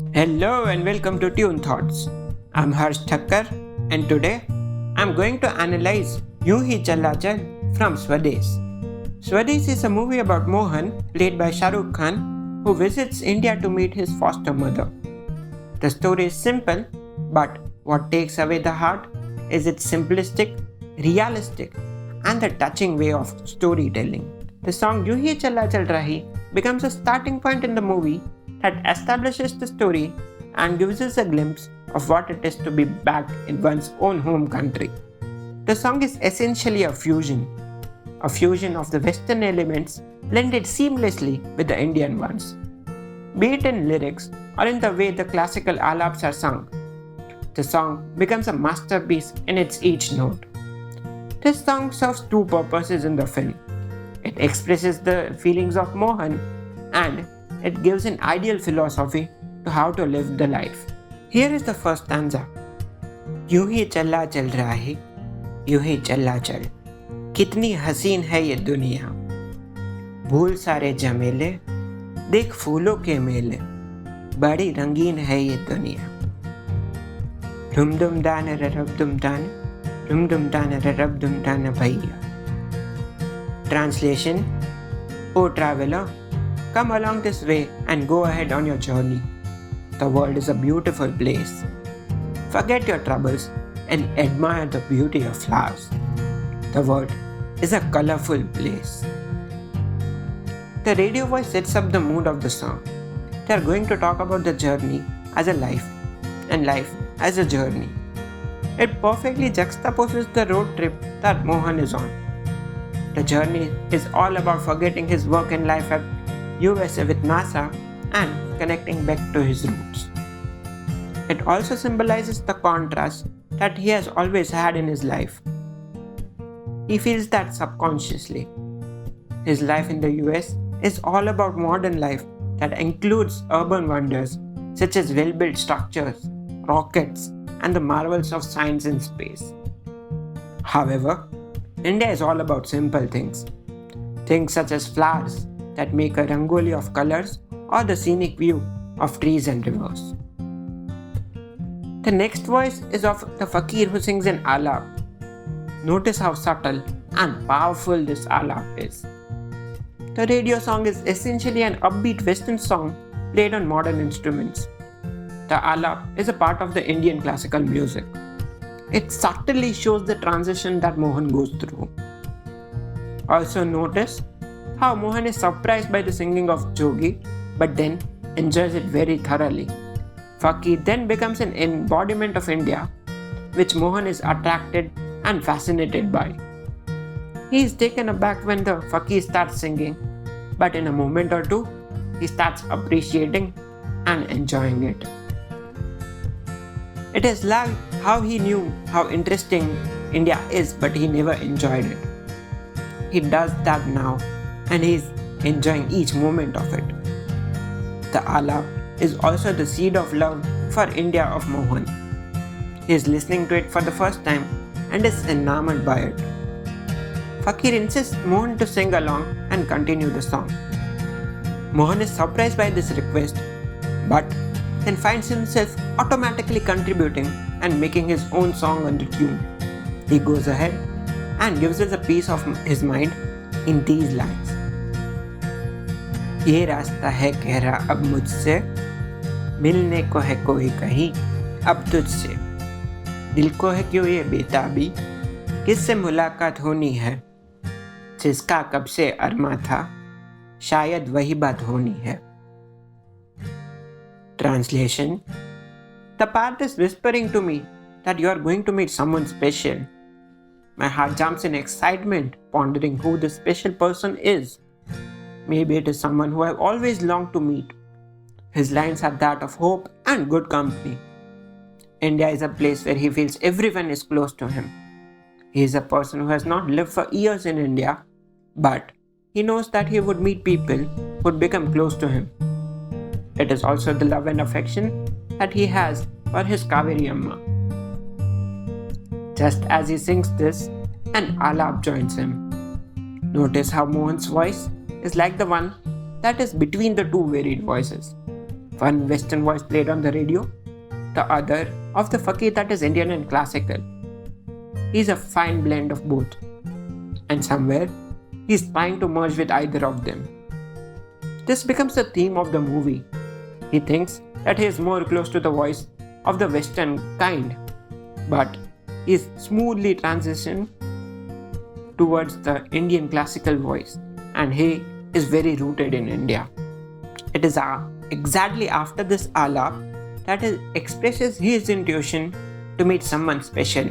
Hello and welcome to Tune Thoughts. I'm Harsh Thakkar and today I'm going to analyze Chala Chal from Swades. Swades is a movie about Mohan, played by Shah Rukh Khan, who visits India to meet his foster mother. The story is simple, but what takes away the heart is its simplistic, realistic, and the touching way of storytelling. The song Chala Chal Rahi becomes a starting point in the movie that establishes the story and gives us a glimpse of what it is to be back in one's own home country. The song is essentially a fusion of the Western elements blended seamlessly with the Indian ones. Be it in lyrics or in the way the classical alaps are sung, the song becomes a masterpiece in its each note. This song serves two purposes in the film. It expresses the feelings of Mohan and it gives an ideal philosophy to how to live the life. Here is the first stanza. यूं ही चला चल रहा है, यूं ही चला चल, कितनी हसीन है ये दुनिया, भूल सारे झमेले, देख फूलों के मेले, बड़ी रंगीन है ये दुनिया. रुम दुम दान रब दुम दान, रुम दुम दान रब दुम दान भैया. Translation: O traveler, come along this way and go ahead on your journey. The world is a beautiful place. Forget your troubles and admire the beauty of flowers. The world is a colorful place. The radio voice sets up the mood of the song. They are going to talk about the journey as a life and life as a journey. It perfectly juxtaposes the road trip that Mohan is on. The journey is all about forgetting his work and life at USA with NASA and connecting back to his roots. It also symbolizes the contrast that he has always had in his life. He feels that subconsciously. His life in the US is all about modern life that includes urban wonders such as well-built structures, rockets, and the marvels of science and space. However, India is all about simple things. Things such as flowers that make a rangoli of colors or the scenic view of trees and rivers. The next voice is of the fakir who sings in alap. Notice how subtle and powerful this alap is. The radio song is essentially an upbeat Western song played on modern instruments. The alap is a part of the Indian classical music. It subtly shows the transition that Mohan goes through. Also notice how Mohan is surprised by the singing of Jogi but then enjoys it very thoroughly. Fakir then becomes an embodiment of India, which Mohan is attracted and fascinated by. He is taken aback when the Fakir starts singing, but in a moment or two, he starts appreciating and enjoying it. It is like how he knew how interesting India is, but he never enjoyed it. He does that now, and he is enjoying each moment of it. The alap is also the seed of love for India of Mohan. He is listening to it for the first time and is enamored by it. Fakir insists Mohan to sing along and continue the song. Mohan is surprised by this request, but then finds himself automatically contributing and making his own song on the tune. He goes ahead and gives us a piece of his mind in these lines. ये रास्ता है गहरा अब मुझसे, मिलने को है कोई कहीं अब तुझसे, दिल को है क्यों ये बेताबी, किससे मुलाकात होनी है, जिसका कब से अरमा था, शायद वही बात होनी है. Translation: The path is whispering to me that you are going to meet someone special. My heart jumps in excitement, pondering who this special person is. Maybe it is someone who I have always longed to meet. His lines are that of hope and good company. India is a place where he feels everyone is close to him. He is a person who has not lived for years in India, but he knows that he would meet people who would become close to him. It is also the love and affection that he has for his Kaveri Amma. Just as he sings this, an alap joins him. Notice how Mohan's voice is like the one that is between the two varied voices. One Western voice played on the radio, the other of the fakir that is Indian and classical. He's a fine blend of both. And somewhere, he's trying to merge with either of them. This becomes the theme of the movie. He thinks that he is more close to the voice of the Western kind, but he is smoothly transitioned towards the Indian classical voice, and he is very rooted in India. It is exactly after this alap that he expresses his intuition to meet someone special.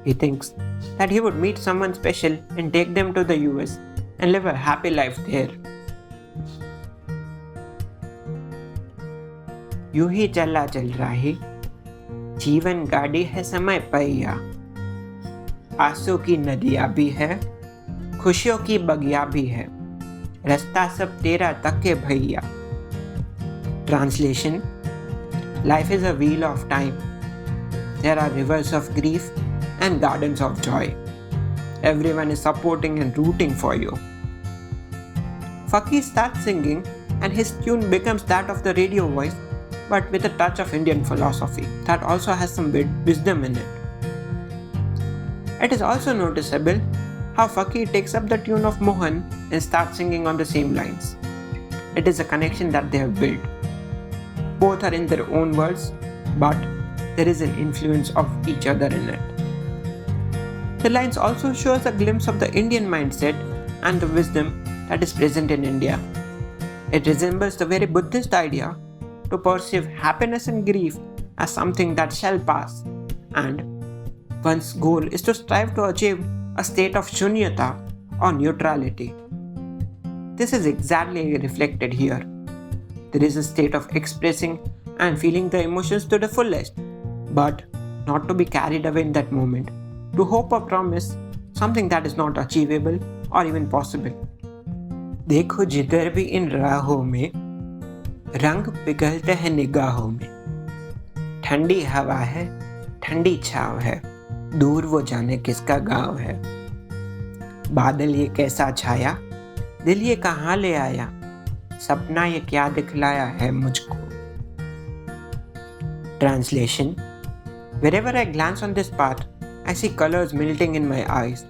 He thinks that he would meet someone special and take them to the US and live a happy life there. यूं ही चला चल रही जीवन गाड़ी है समय पहिया आंसू की नदियाँ भी है खुशियों की बगिया भी है रास्ता सब तेरा तक है भैया. Translation: Life is a wheel of time. There are rivers of grief and gardens of joy. Everyone is supporting and rooting for you. Fakir starts singing and his tune becomes that of the radio voice, but with a touch of Indian philosophy that also has some wisdom in it. It is also noticeable how Fakir takes up the tune of Mohan and starts singing on the same lines. It is a connection that they have built. Both are in their own worlds, but there is an influence of each other in it. The lines also show us a glimpse of the Indian mindset and the wisdom that is present in India. It resembles the very Buddhist idea to perceive happiness and grief as something that shall pass, and one's goal is to strive to achieve a state of shunyata or neutrality. This is exactly reflected here. There is a state of expressing and feeling the emotions to the fullest, but not to be carried away in that moment, to hope or promise something that is not achievable or even possible. देखो जिधर भी इन राहों में रंग पिघलते हैं निगाहों में ठंडी हवा है ठंडी छाव है दूर वो जाने किसका गांव है बादल ये कैसा छाया दिल ये कहाँ ले आया सपना ये क्या दिखलाया है मुझको. Translation: Wherever I glance on this path, I see colors melting in my eyes.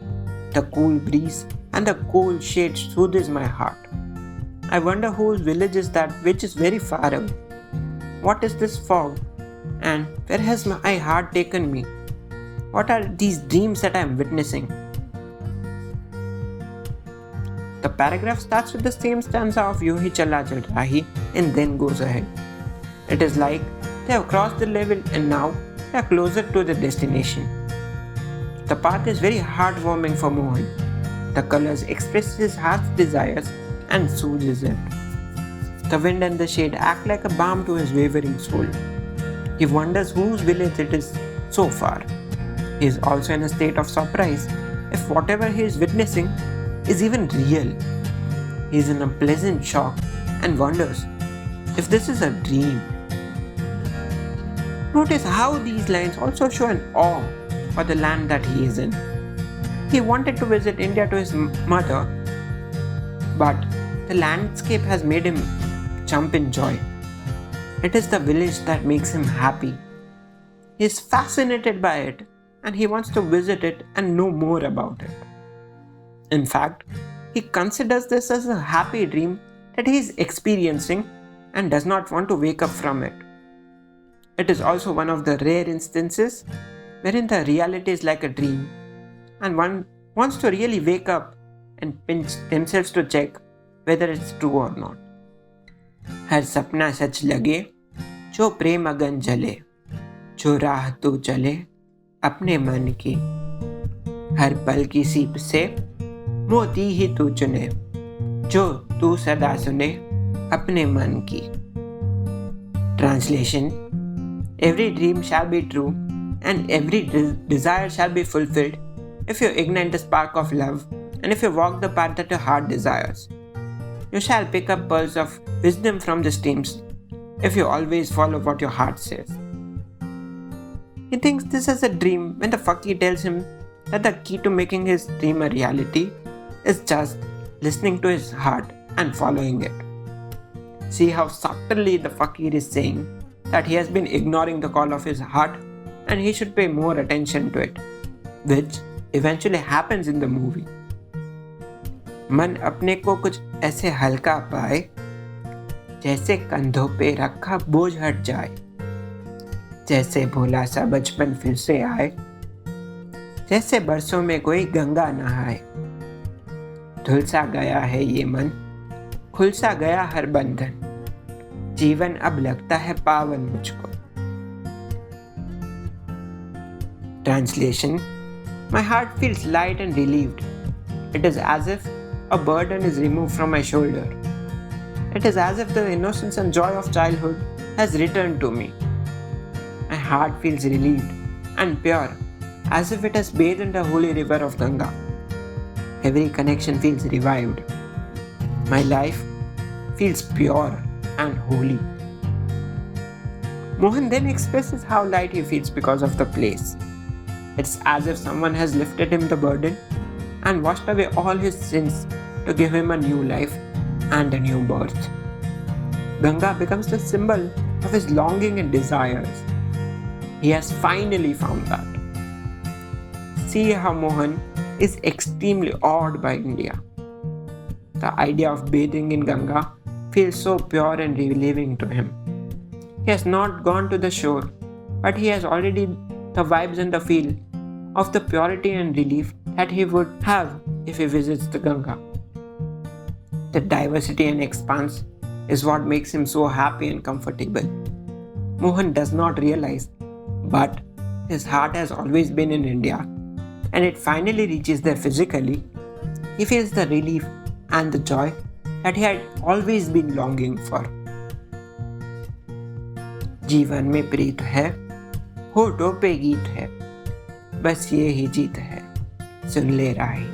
The cool breeze and the cold shade soothes my heart. I wonder whose village is that which is very far away. What is this fog? And where has my heart taken me? What are these dreams that I am witnessing? The paragraph starts with the same stanza of Yu Hi Chala Chal Rahi and then goes ahead. It is like they have crossed the level and now they are closer to the destination. The path is very heartwarming for Mohan. The colors express his heart's desires and soothes it. The wind and the shade act like a balm to his wavering soul. He wonders whose village it is so far. He is also in a state of surprise if whatever he is witnessing is even real. He is in a pleasant shock and wonders if this is a dream. Notice how these lines also show an awe for the land that he is in. He wanted to visit India to his mother, but the landscape has made him jump in joy. It is the village that makes him happy. He is fascinated by it and he wants to visit it and know more about it. In fact, he considers this as a happy dream that he is experiencing and does not want to wake up from it. It is also one of the rare instances wherein the reality is like a dream and one wants to really wake up and pinch themselves to check whether it's true or not. हर सपना सच लगे जो प्रेम अगन जले जो राह तू चले अपने मन की हर पल की सीप से मोती ही तू चुने जो तू सदा सुने अपने मन की. Translation: Every dream shall be true and every desire shall be fulfilled if you ignite the spark of love and if you walk the path that your heart desires. You shall pick up pearls of wisdom from the streams if you always follow what your heart says. He thinks this is a dream when the fakir tells him that the key to making his dream a reality is just listening to his heart and following it. See how subtly the fakir is saying that he has been ignoring the call of his heart and he should pay more attention to it, which eventually happens in the movie. मन अपने को कुछ ऐसे हल्का पाए जैसे कंधों पे रखा बोझ हट जाए, जैसे भोला सा बचपन फिर से आए, जैसे बरसों में कोई गंगा नहाए। धुल सा गया है ये मन, खुल सा गया हर बंधन, जीवन अब लगता है पावन मुझको। Translation: My heart feels light and relieved. It is as if a burden is removed from my shoulder. It is as if the innocence and joy of childhood has returned to me. My heart feels relieved and pure, as if it has bathed in the holy river of Ganga. Every connection feels revived. My life feels pure and holy. Mohan then expresses how light he feels because of the place. It's as if someone has lifted him the burden and washed away all his sins to give him a new life and a new birth. Ganga becomes the symbol of his longing and desires. He has finally found that. See how Mohan is extremely awed by India. The idea of bathing in Ganga feels so pure and relieving to him. He has not gone to the shore, but he has already the vibes and the feel of the purity and relief that he would have if he visits the Ganga. The diversity and expanse is what makes him so happy and comfortable. Mohan does not realize, but his heart has always been in India, and it finally reaches there physically. He feels the relief and the joy that he had always been longing for. जीवन में प्रीत है, होठों पे गीत है, बस ये ही जीत है, सुन ले राही।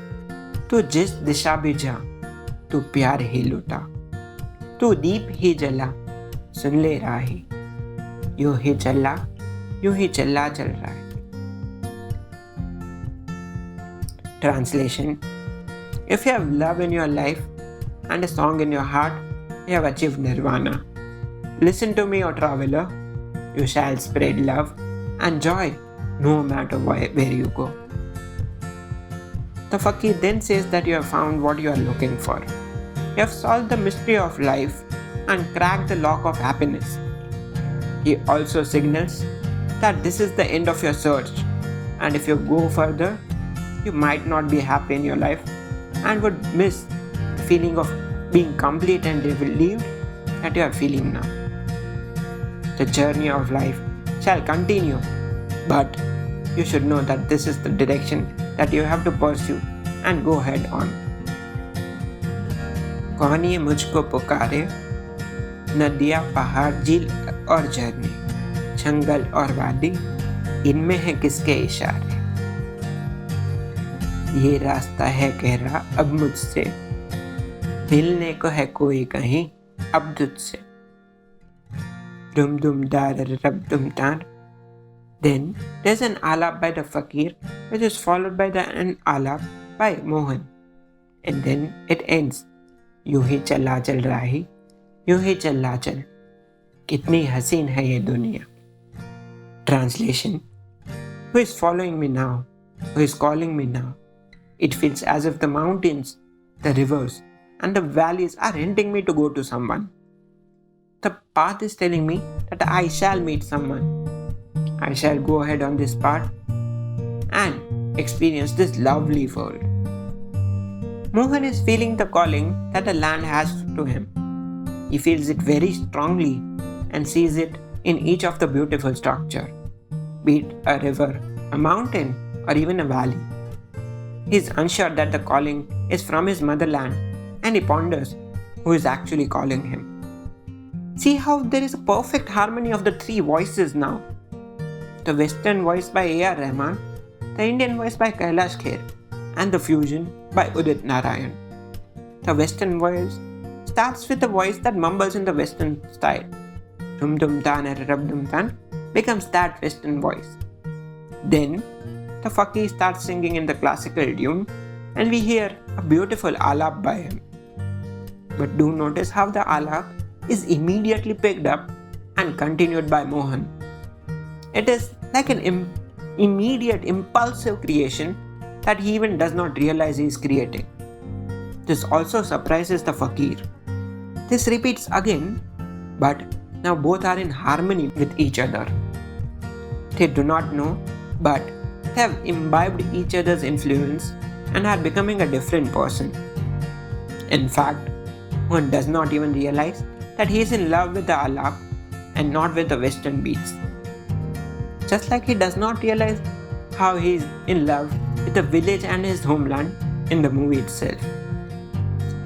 तू जिस दिशा भी जा, तू प्यार ही लुटा, तू दीप ही जला, सुन ले राही। यूं ही चला चल रहा है। Translation: If you have love in your life and a song in your heart, you have achieved nirvana. Listen to me, O traveler. You shall spread love and joy no matter where you go. The fakir then says that you have found what you are looking for. You have solved the mystery of life and cracked the lock of happiness. He also signals that this is the end of your search, and if you go further, you might not be happy in your life and would miss the feeling of being complete and relieved that you are feeling now. The journey of life shall continue, but you should know that this is the direction that you have to pursue and go head on. कौन ये मुझको पुकारे, नदियाँ पहाड़ झील और झरने, जंगल और वादी, इनमें है किसके इशारे। ये रास्ता है गहरा अब मुझसे, मिलने को है कोई कहीं अब तुझसे। Dum dum dar rab dum dar. Then there's an alap by the fakir, which is followed by an alap by Mohan, and then it ends. यूं ही चला चल राही, यूं ही चला चल, कितनी हसीन है ये दुनिया। Translation: Who is following me now? Who is calling me now? It feels as if the mountains, the rivers, and the valleys are hinting me to go to someone. The path is telling me that I shall meet someone. I shall go ahead on this path and experience this lovely world. Mohan is feeling the calling that the land has to him. He feels it very strongly and sees it in each of the beautiful structure, be it a river, a mountain, or even a valley. He is unsure that the calling is from his motherland, and he ponders who is actually calling him. See how there is a perfect harmony of the three voices now. The Western voice by A.R. Rahman, the Indian voice by Kailash Kher, and the fusion by Udit Narayan. The Western voice starts with a voice that mumbles in the Western style. Dum dum tan rab dum tan becomes that Western voice. Then the fakir starts singing in the classical tune, and we hear a beautiful alap by him. But do notice how the alap is immediately picked up and continued by Mohan. It is like an immediate impulsive creation that he even does not realize he is creating. This also surprises the fakir. This repeats again, but now both are in harmony with each other. They do not know, but they have imbibed each other's influence and are becoming a different person. In fact, one does not even realize that he is in love with the alap and not with the western beats. Just like he does not realize how he is in love with the village and his homeland in the movie itself.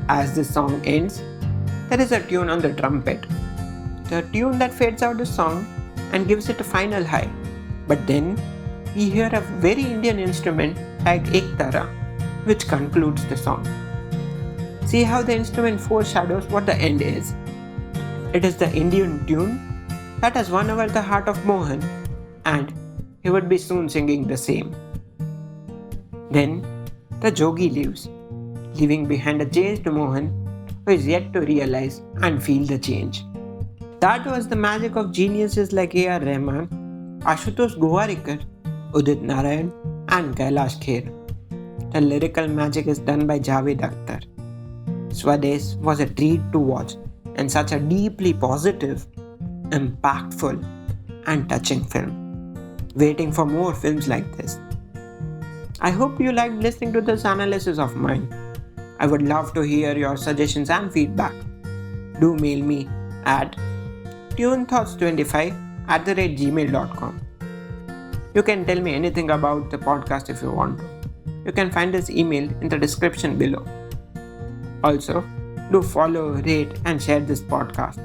As this song ends, there is a tune on the trumpet. The tune that fades out the song and gives it a final high. But then we hear a very Indian instrument like Ek Tara, which concludes the song. See how the instrument foreshadows what the end is. It is the Indian tune that has won over the heart of Mohan, and he would be soon singing the same. Then the Jogi leaves, leaving behind a changed Mohan who is yet to realize and feel the change. That was the magic of geniuses like A.R. Rahman, Ashutosh Gowarikar, Udit Narayan, and Kailash Kher. The lyrical magic is done by Javed Akhtar. Swades was a treat to watch and such a deeply positive, impactful, and touching film. Waiting for more films like this. I hope you liked listening to this analysis of mine. I would love to hear your suggestions and feedback. Do mail me at tunethoughts25@gmail.com. You can tell me anything about the podcast if you want to. You can find this email in the description below. Also, do follow, rate, and share this podcast.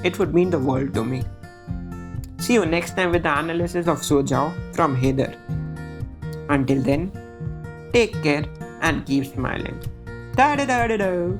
It would mean the world to me. See you next time with the analysis of So Jao From Haider. Until then, take care and keep smiling. Da da da da da.